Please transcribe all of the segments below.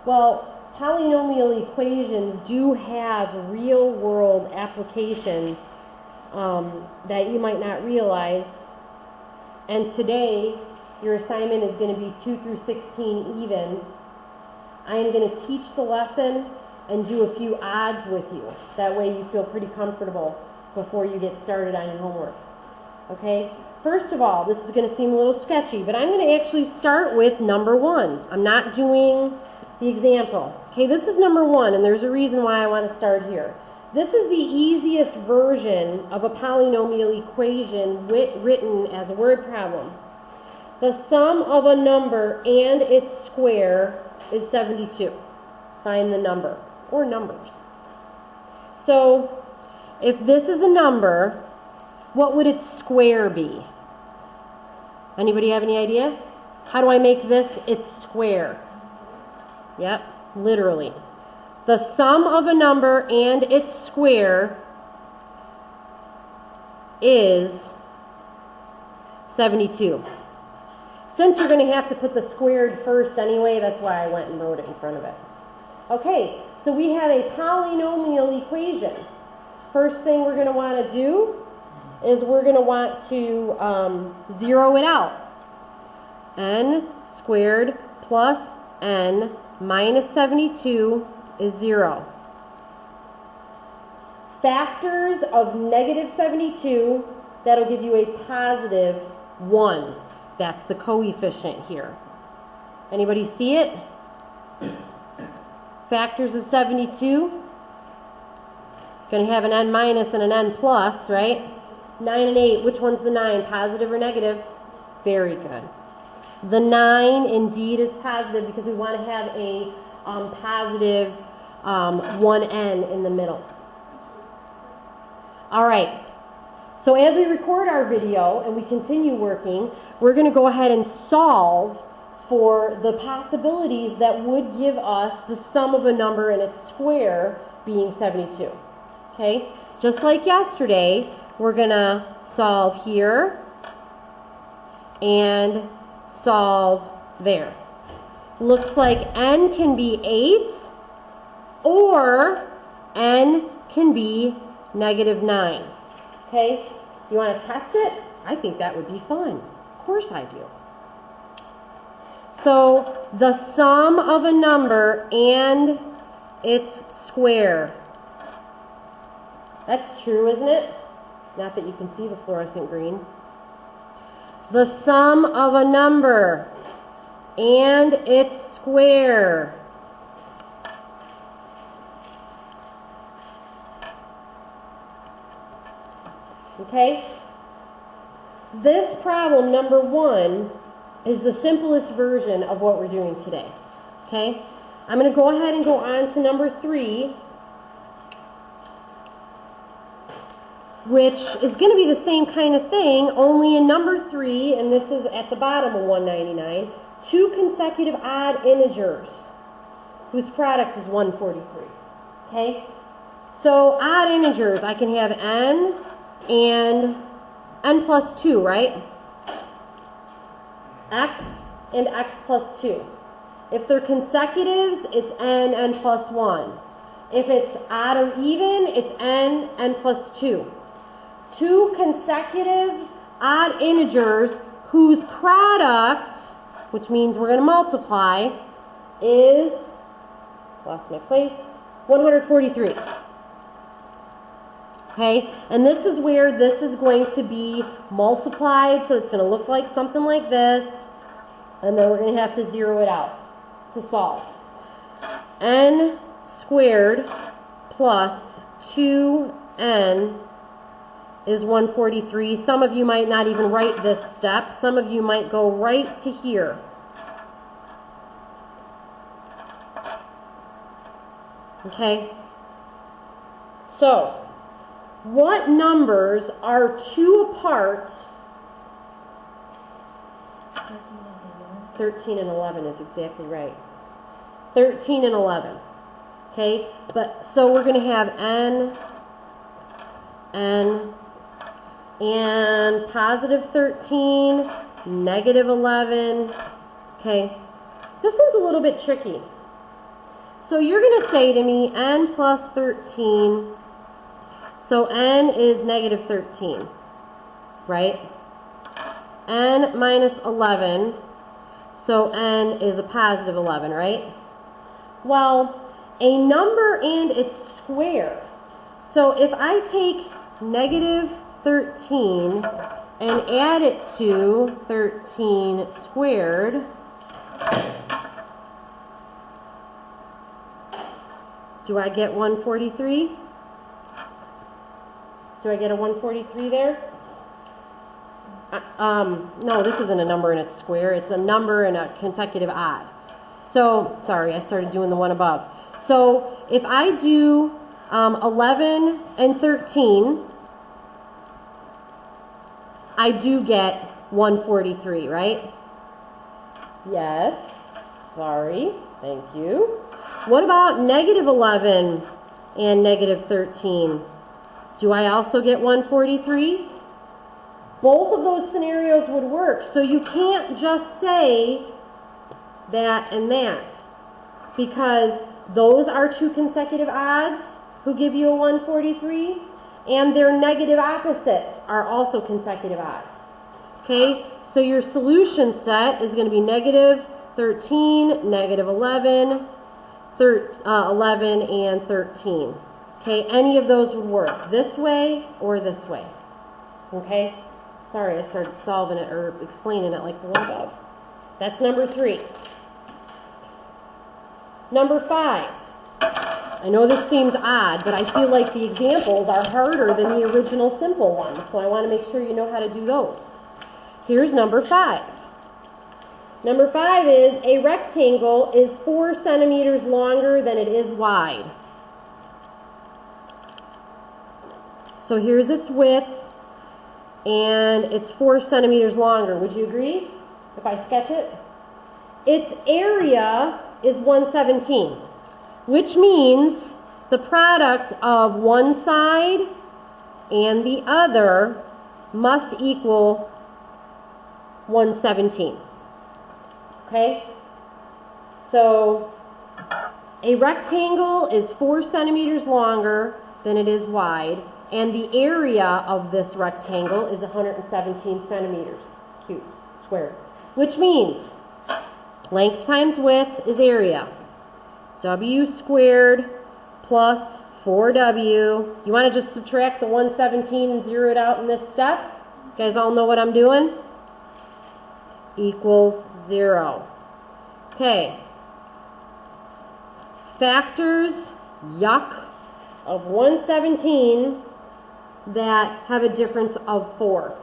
Well, polynomial equations do have real-world applications that you might not realize. And today, your assignment is going to be 2 through 16 even. I am going to teach the lesson and do a few odds with you. That way you feel pretty comfortable before you get started on your homework. Okay? First of all, this is going to seem a little sketchy, but I'm going to actually start with number 1. I'm not doing the example. Okay, this is number 1, and there's a reason why I want to start here. This is the easiest version of a polynomial equation written as a word problem. The sum of a number and its square is 72. Find the number, or numbers. So, if this is a number, what would its square be? Anybody have any idea? How do I make this its square? Yep, literally. The sum of a number and its square is 72. Since you're going to have to put the squared first anyway, that's why I went and wrote it in front of it. Okay, so we have a polynomial equation. First thing we're going to want to do is we're going to want to zero it out. N squared plus n minus 72 is 0. Factors of negative 72, that'll give you a positive 1. That's the coefficient here. Anybody see it? Factors of 72. Going to have an n minus and an n plus, right? 9 and 8, which one's the 9? Positive or negative? Very good. The 9 indeed is positive because we want to have a positive 1n in the middle. All right. So as we record our video and we continue working, we're going to go ahead and solve for the possibilities that would give us the sum of a number and its square being 72. Okay? Just like yesterday, we're going to solve here and solve there. Looks like n can be 8 or n can be negative 9. Okay? You want to test it? I think that would be fun. Of course I do. So the sum of a number and its square. That's true, isn't it? Not that you can see the fluorescent green. The sum of a number and its square. Okay? This problem, number 1, is the simplest version of what we're doing today. Okay? I'm going to go ahead and go on to number 3, which is going to be the same kind of thing, only in number 3, and this is at the bottom of 199, 2 consecutive odd integers whose product is 143. Okay? So odd integers, I can have n and n plus 2, right? X and x plus 2. If they're consecutives, it's n plus 1. If it's odd or even, it's n plus 2. 2 consecutive odd integers whose product, which means we're going to multiply, is, lost my place, 143. Okay, and this is where this is going to be multiplied, so it's going to look like something like this, and then we're going to have to zero it out to solve. N squared plus 2n is 143. Some of you might not even write this step. Some of you might go right to here. Okay, so what numbers are 2 apart? 13 and 11 is exactly right. 13 and 11. Okay, but so we're going to have n, and positive 13, negative 11. Okay, this one's a little bit tricky. So you're going to say to me n plus 13, so n is negative 13, right? N minus 11, so n is a positive 11, right? Well, a number and its square. So if I take negative 13 and add it to 13 squared, do I get 143? Do I get a 143 there? No, this isn't a number and its square. It's a number and a consecutive odd. So, sorry, I started doing the one above. So, if I do 11 and 13, I do get 143, right? Yes. Sorry. Thank you. What about negative 11 and negative 13? Do I also get 143? Both of those scenarios would work. So you can't just say that and that, because those are two consecutive odds who give you a 143, and their negative opposites are also consecutive odds. Okay, so your solution set is going to be negative 13, negative 11, 11, and 13. Okay, any of those would work, this way or this way. Okay, sorry, I started solving it or explaining it like the one above. That's number 3. Number 5. I know this seems odd, but I feel like the examples are harder than the original simple ones, so I want to make sure you know how to do those. Here's number 5. Number 5 is a rectangle is 4 centimeters longer than it is wide. So here's its width, and it's 4 centimeters longer. Would you agree if I sketch it? Its area is 117, which means the product of one side and the other must equal 117. Okay? So a rectangle is 4 centimeters longer than it is wide, and the area of this rectangle is 117 centimeters cubed, squared, which means length times width is area. W squared plus 4W. You want to just subtract the 117 and zero it out in this step? You guys all know what I'm doing? Equals 0. Okay. Factors, yuck, of 117 that have a difference of 4.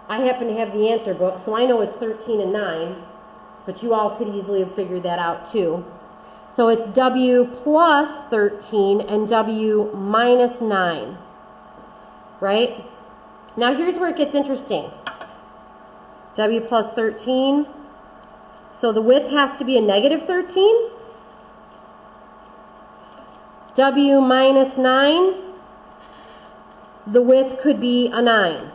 I happen to have the answer book, so I know it's 13 and 9, but you all could easily have figured that out too. So it's W plus 13 and W minus 9, right? Now here's where it gets interesting. W plus 13, so the width has to be a negative 13. W minus 9, the width could be a 9.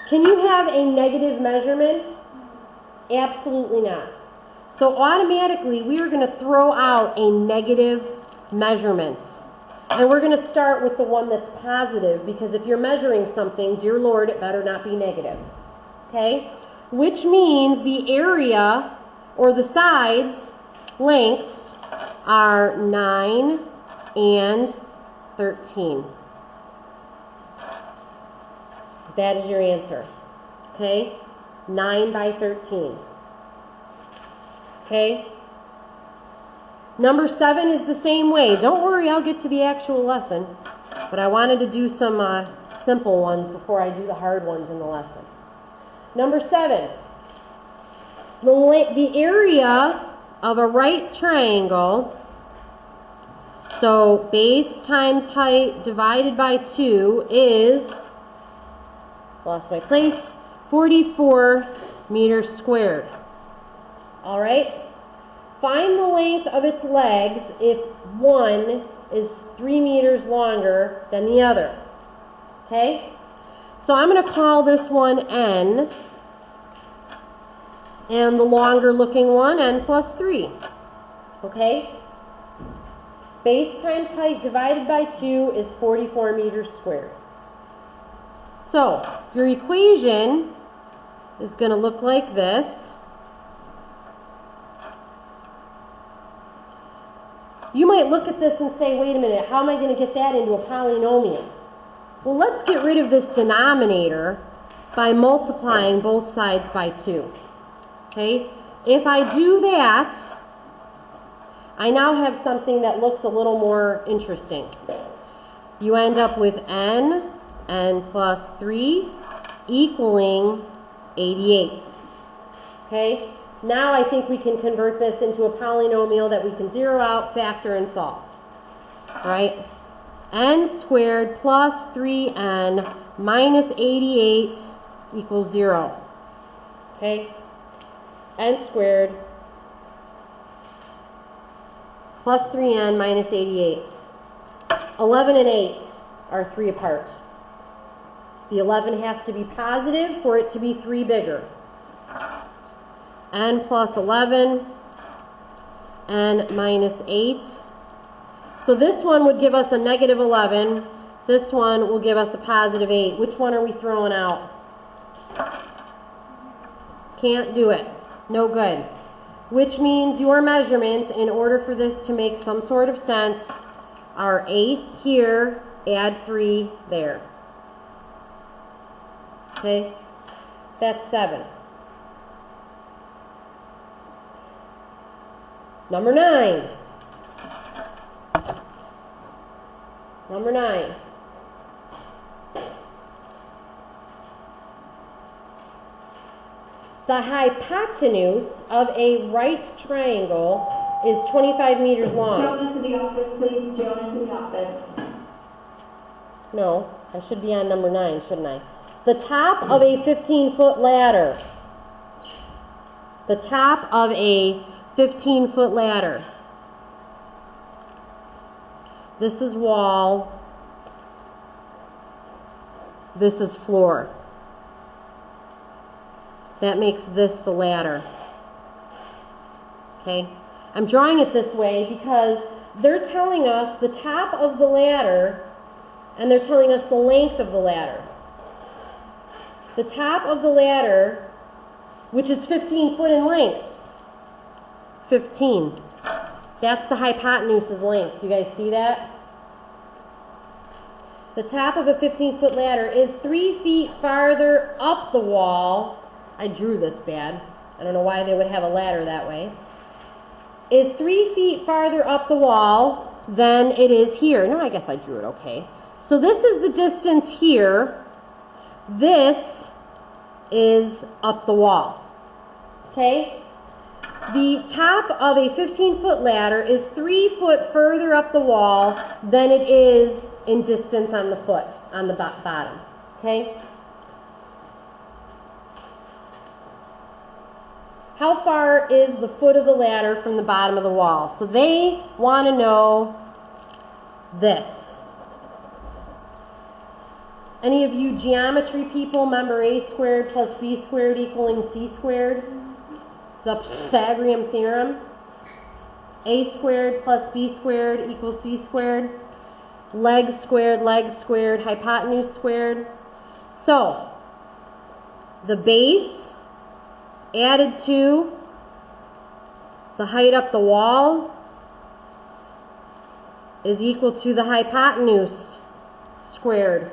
Can you have a negative measurement? Absolutely not. So automatically we are going to throw out a negative measurement. And we're going to start with the one that's positive, because if you're measuring something, dear Lord, it better not be negative. Okay? Which means the area or the sides lengths are 9 and 13. That is your answer. Okay? 9 by 13. Okay? Number 7 is the same way. Don't worry, I'll get to the actual lesson. But I wanted to do some simple ones before I do the hard ones in the lesson. Number 7. The area of a right triangle, so base times height divided by 2 is, lost my place, 44 meters squared. All right? Find the length of its legs if one is 3 meters longer than the other. Okay? So I'm going to call this one N, and the longer looking one, N plus 3. Okay? Base times height divided by 2 is 44 meters squared. So, your equation is going to look like this. You might look at this and say, wait a minute, how am I going to get that into a polynomial? Well, let's get rid of this denominator by multiplying both sides by 2. Okay? If I do that, I now have something that looks a little more interesting. You end up with n plus 3 equaling 88. Okay? Now I think we can convert this into a polynomial that we can zero out, factor, and solve. Right? N squared plus 3n minus 88 equals 0. Okay? N squared plus 3n minus 88. 11 and 8 are 3 apart. The 11 has to be positive for it to be 3 bigger. N plus 11, n minus 8. So this one would give us a negative 11. This one will give us a positive 8. Which one are we throwing out? Can't do it. No good. Which means your measurements, in order for this to make some sort of sense, are 8 here, add 3 there. Okay? That's 7. Number 9. Number 9. The hypotenuse of a right triangle is 25 meters long. Joan into the office, please. Joan into the office. No, I should be on number 9, shouldn't I? The top of a 15-foot ladder. The top of a 15-foot ladder. This is wall. This is floor. That makes this the ladder. Okay? I'm drawing it this way because they're telling us the top of the ladder and they're telling us the length of the ladder. The top of the ladder, which is 15 foot in length. 15. That's the hypotenuse's length. You guys see that? The top of a 15-foot ladder is 3 feet farther up the wall. I drew this bad. I don't know why they would have a ladder that way. Is 3 feet farther up the wall than it is here. No, I guess I drew it okay. So this is the distance here. This is up the wall. Okay? The top of a 15-foot ladder is 3 foot further up the wall than it is in distance on the foot, on the bottom. Okay? How far is the foot of the ladder from the bottom of the wall? So they want to know this. Any of you geometry people remember a squared plus b squared equaling c squared? The Pythagorean theorem. A squared plus b squared equals c squared. Leg squared, hypotenuse squared. So, the base added to the height up the wall is equal to the hypotenuse squared.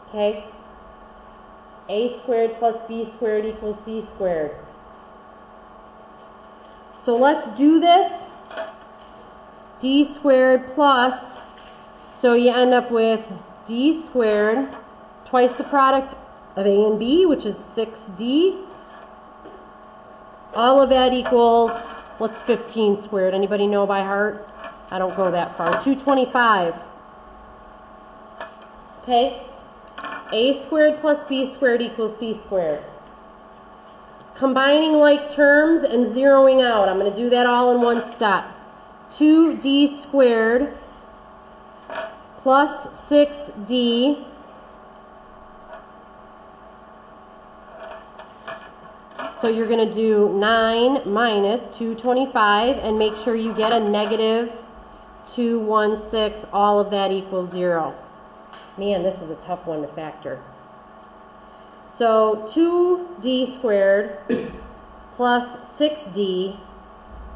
Okay? A squared plus b squared equals c squared. So let's do this. D squared plus, so you end up with d squared, twice the product of a and b, which is 6d. All of that equals, what's 15 squared? Anybody know by heart? I don't go that far. 225. Okay? A squared plus b squared equals c squared. Combining like terms and zeroing out. I'm going to do that all in one step. 2d squared plus 6d So you're going to do 9 minus 225 and make sure you get a negative 216. All of that equals 0. Man, this is a tough one to factor. So 2d squared plus 6d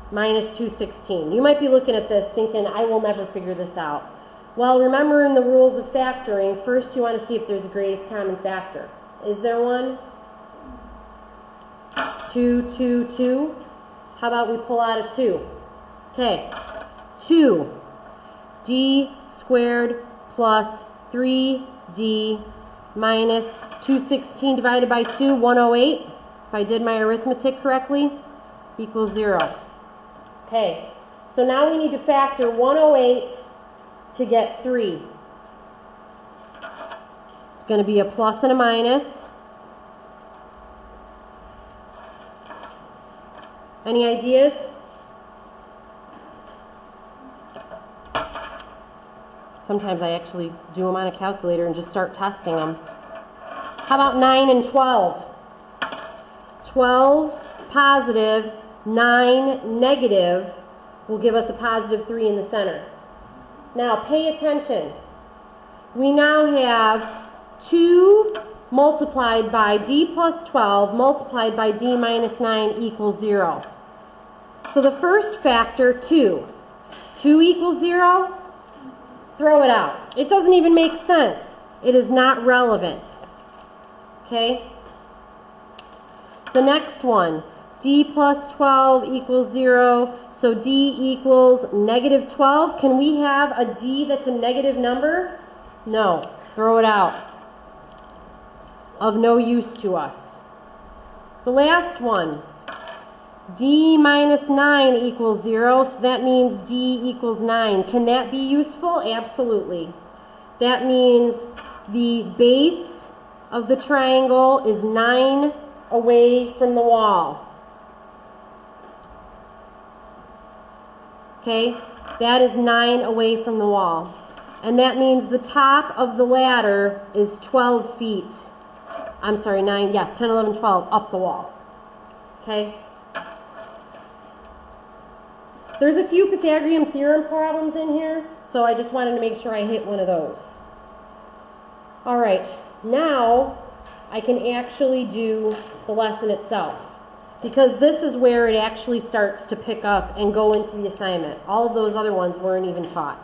minus 216. You might be looking at this thinking, I will never figure this out. Well, remember in the rules of factoring, first you want to see if there's a greatest common factor. Is there one? 2, 2, 2. How about we pull out a 2? Okay. 2. D squared plus 3d minus 216 divided by 2, 108. If I did my arithmetic correctly, equals 0. Okay. So now we need to factor 108 to get 3. It's going to be a plus and a minus. Any ideas? Sometimes I actually do them on a calculator and just start testing them. How about 9 and 12? 12 positive, 9 negative will give us a positive 3 in the center. Now pay attention. We now have 2 multiplied by d plus 12 multiplied by d minus 9 equals 0. So the first factor, 2. 2 equals 0. Throw it out. It doesn't even make sense. It is not relevant. Okay? The next one, d plus 12 equals 0. So d equals negative 12. Can we have a d that's a negative number? No. Throw it out. Of no use to us. The last one, d minus 9 equals 0, so that means d equals 9. Can that be useful? Absolutely. That means the base of the triangle is 9 away from the wall. Okay? That is 9 away from the wall. And that means the top of the ladder is 12 feet. I'm sorry, 9, yes, 10, 11, 12, up the wall. Okay? There's a few Pythagorean theorem problems in here, so I just wanted to make sure I hit one of those. All right, now I can actually do the lesson itself, because this is where it actually starts to pick up and go into the assignment. All of those other ones weren't even taught.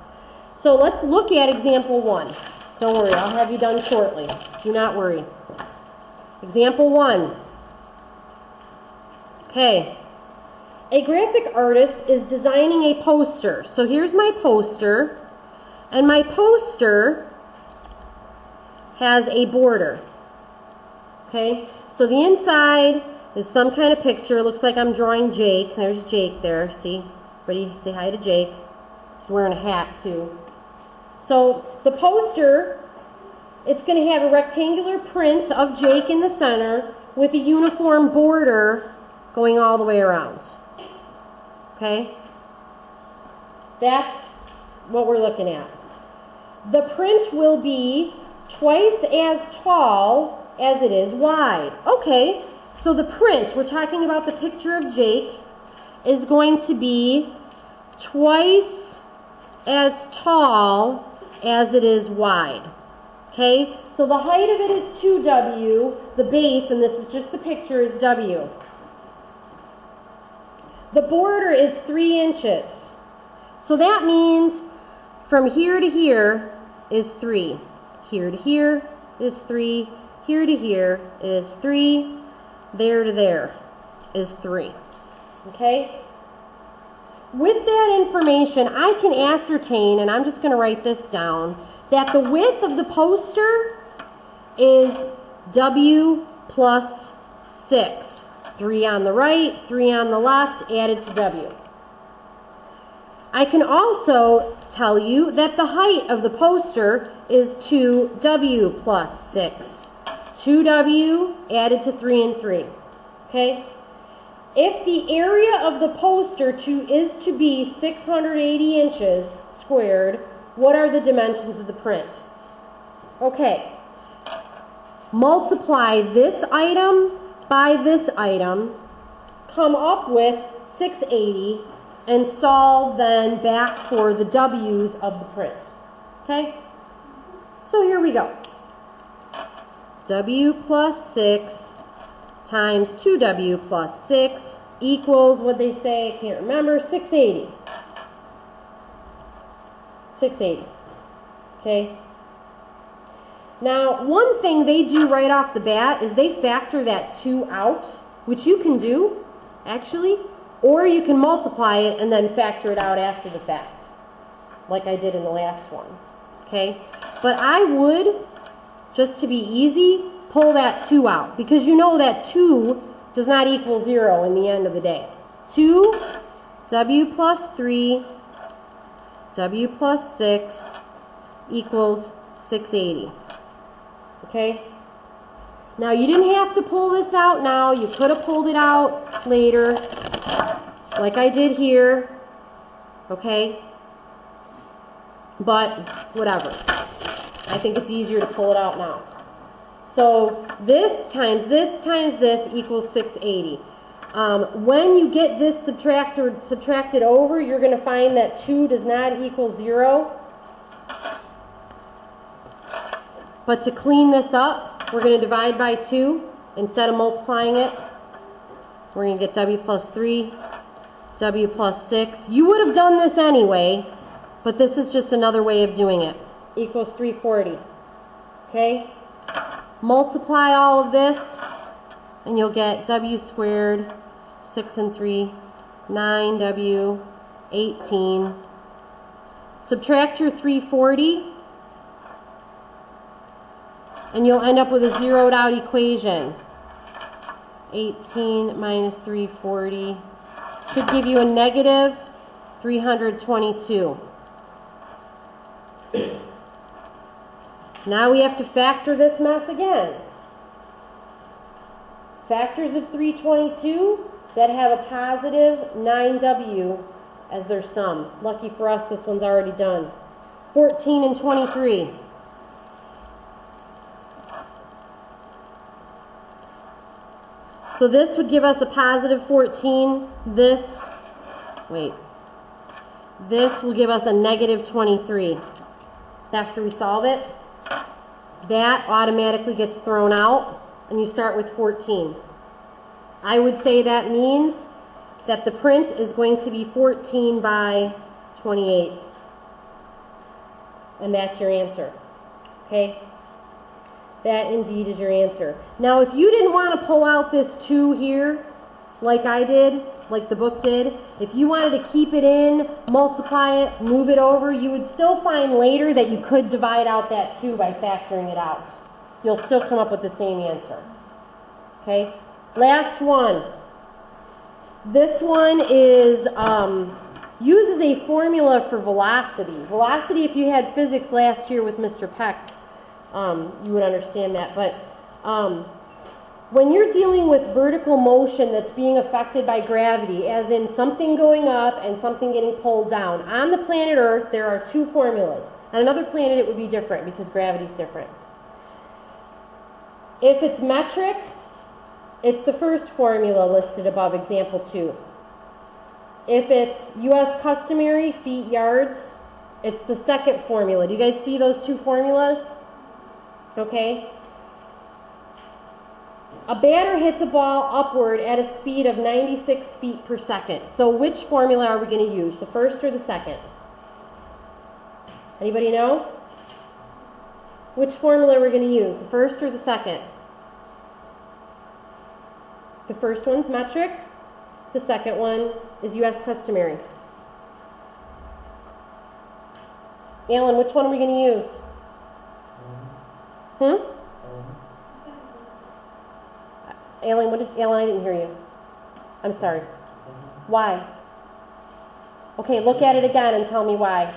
So let's look at example 1. Don't worry, I'll have you done shortly. Do not worry. Example 1. Okay. A graphic artist is designing a poster. So here's my poster, and my poster has a border. Okay? So the inside is some kind of picture. Looks like I'm drawing Jake. There's Jake there. See? Everybody say hi to Jake. He's wearing a hat too. So the poster, it's going to have a rectangular print of Jake in the center with a uniform border going all the way around. Okay? That's what we're looking at. The print will be twice as tall as it is wide. Okay, so the print, we're talking about the picture of Jake, is going to be twice as tall as it is wide. Okay, so the height of it is 2w, the base, and this is just the picture, is w. The border is 3 inches. So that means from here to here is 3. Here to here is 3. Here to here is 3. There to there is 3. Okay? With that information, I can ascertain, and I'm just going to write this down, that the width of the poster is w plus 6. 3 on the right, 3 on the left, added to w. I can also tell you that the height of the poster is 2w plus 6. 2w added to 3 and 3. Okay? If the area of the poster is to be 680 inches squared, what are the dimensions of the print? Okay. Multiply this item by this item, come up with 680, and solve then back for the W's of the print. Okay? So here we go. W plus 6 times 2W plus 6 equals, what they say, I can't remember, 680. 680. Okay? Now, one thing they do right off the bat is they factor that 2 out, which you can do, actually, or you can multiply it and then factor it out after the fact, like I did in the last one. Okay? But I would, just to be easy, pull that 2 out, because you know that 2 does not equal 0 in the end of the day. 2, W plus 3, W plus 6 equals 680. Okay? Now, you didn't have to pull this out now. You could have pulled it out later, like I did here. Okay? But, whatever. I think it's easier to pull it out now. So, this times this times this equals 680. When you get this subtracted over, you're going to find that 2 does not equal 0. But to clean this up, we're going to divide by 2 instead of multiplying it. We're going to get W plus 3, W plus 6. You would have done this anyway, but this is just another way of doing it. Equals 340. Okay? Multiply all of this, and you'll get W squared, 6 and 3, 9W, 18. Subtract your 340, and you'll end up with a zeroed out equation. 18 minus 340 should give you a negative 322. Now we have to factor this mess again. Factors of 322 that have a positive 9W as their sum. Lucky for us, this one's already done. 14 and 23. So this would give us a positive 14. This will give us a negative 23. After we solve it, that automatically gets thrown out, and you start with 14. I would say that means that the print is going to be 14 by 28. And that's your answer. Okay? That indeed is your answer. Now, if you didn't want to pull out this 2 here, like I did, like the book did, if you wanted to keep it in, multiply it, move it over, you would still find later that you could divide out that 2 by factoring it out. You'll still come up with the same answer. Okay? Last one. This one is uses a formula for velocity. Velocity, if you had physics last year with Mr. Peck, you would understand that. But when you're dealing with vertical motion that's being affected by gravity, as in something going up and something getting pulled down, on the planet Earth there are 2 formulas. On another planet it would be different because gravity is different. If it's metric, it's the first formula listed above, example 2. If it's U.S. customary, feet, yards, it's the second formula. Do you guys see those 2 formulas? Okay. A batter hits a ball upward at a speed of 96 feet per second. So which formula are we going to use, the first or the second? Anybody know? Which formula are we going to use, the first or the second? The first one's metric. The second one is U.S. customary. Alan, which one are we going to use? Alan, Alan, I didn't hear you. I'm sorry. Why? Okay, look at it again and tell me why.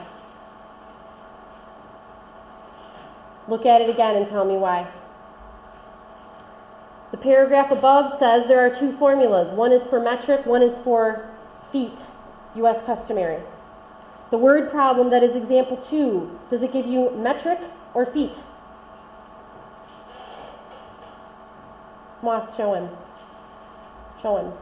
Look at it again and tell me why. The paragraph above says there are 2 formulas. One is for metric, one is for feet, U.S. customary. The word problem that is example 2, does it give you metric or feet? Moss, show him. showing.